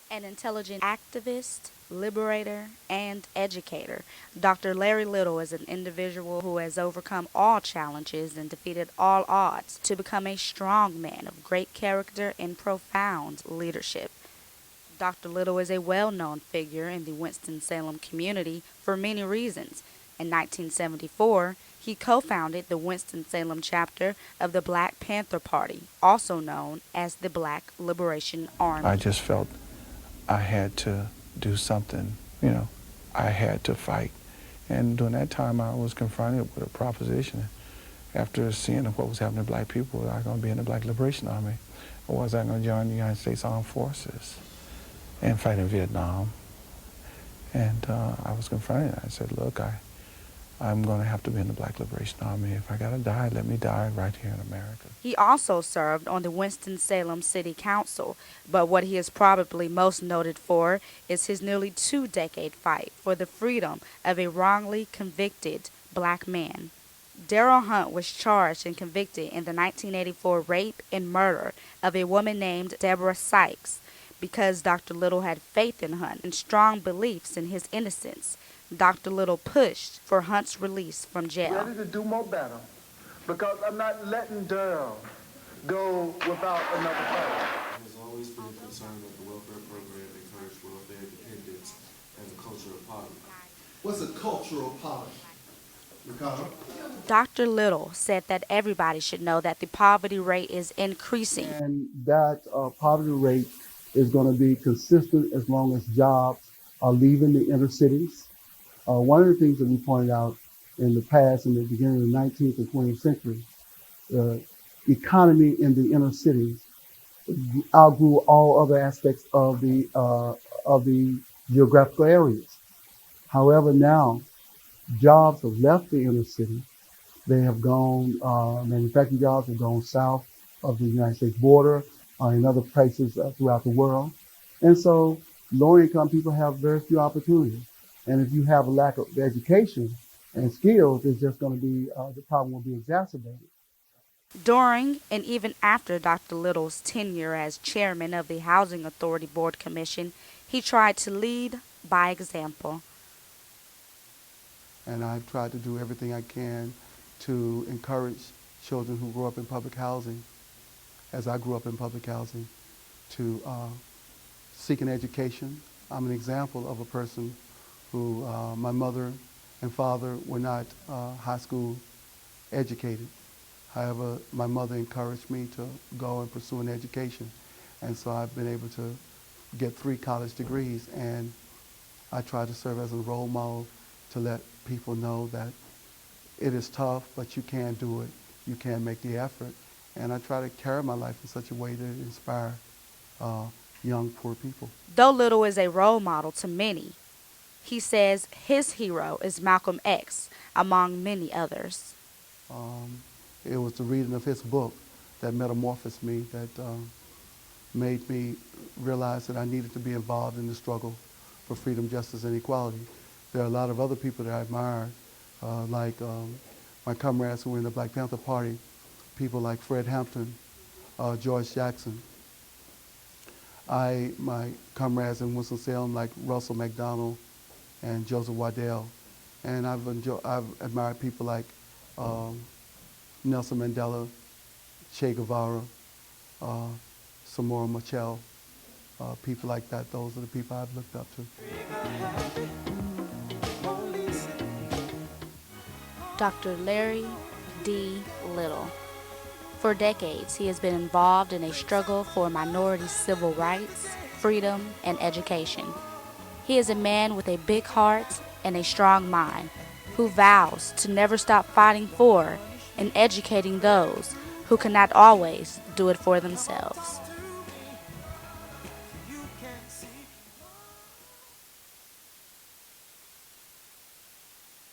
An intelligent activist, liberator, and educator, Dr. Larry Little is an individual who has overcome all challenges and defeated all odds to become a strong man of great character and profound leadership. Dr. Little is a well known figure in the Winston-Salem community for many reasons. In 1974, he co founded the Winston-Salem chapter of the Black Panther Party, also known as the Black Liberation I Army. just felt I had to do something, you know, I had to fight. And during that time, I was confronted with a proposition. After seeing what was happening to black people, was I going to be in the Black Liberation Army? Or was I going to join the United States Armed Forces and fight in Vietnam? And I was confronted. I said, look, I'm going to have to be in the Black Liberation Army. If I got to die, let me die right here in America. He also served on the Winston-Salem City Council, but what he is probably most noted for is his nearly two-decade fight for the freedom of a wrongly convicted black man. Darrell Hunt was charged and convicted in the 1984 rape and murder of a woman named Deborah Sykes. Because Dr. Little had faith in Hunt and strong beliefs in his innocence, Dr. Little pushed for Hunt's release from jail. Ready to do more better because I'm not letting Darrell go without another fight. Has always been concerned that the welfare program encouraged welfare dependence and a culture of poverty. What's a cultural poverty, Ricardo? Dr. Little said that everybody should know that the poverty rate is increasing. And that poverty rate is going to be consistent as long as jobs are leaving the inner cities. One of the things that we pointed out in the past, in the beginning of the 19th and 20th century, the economy in the inner cities outgrew all other aspects of the geographical areas. However, now jobs have left the inner city. They have gone, manufacturing jobs have gone south of the United States border, in other places throughout the world. And so lower income people have very few opportunities. And if you have a lack of education and skills, it's just going to be, the problem will be exacerbated. During and even after Dr. Little's tenure as chairman of the Housing Authority Board Commission, he tried to lead by example. And I've tried to do everything I can to encourage children who grow up in public housing, as I grew up in public housing, to seek an education. I'm an example of a person who, my mother and father were not high school educated. However, my mother encouraged me to go and pursue an education. And so I've been able to get 3 college degrees, and I try to serve as a role model to let people know that it is tough, but you can do it. You can make the effort. And I try to carry my life in such a way to inspire young, poor people. Though Little is a role model to many, he says his hero is Malcolm X, among many others. It was the reading of his book that metamorphosed me, that made me realize that I needed to be involved in the struggle for freedom, justice, and equality. There are a lot of other people that I admire, like my comrades who were in the Black Panther Party, people like Fred Hampton, George Jackson. My comrades in Winston-Salem like Russell McDonald and Joseph Waddell. And I've admired people like Nelson Mandela, Che Guevara, Samora Machel, people like that. Those are the people I've looked up to. Dr. Larry D. Little. For decades, he has been involved in a struggle for minority civil rights, freedom, and education. He is a man with a big heart and a strong mind who vows to never stop fighting for and educating those who cannot always do it for themselves.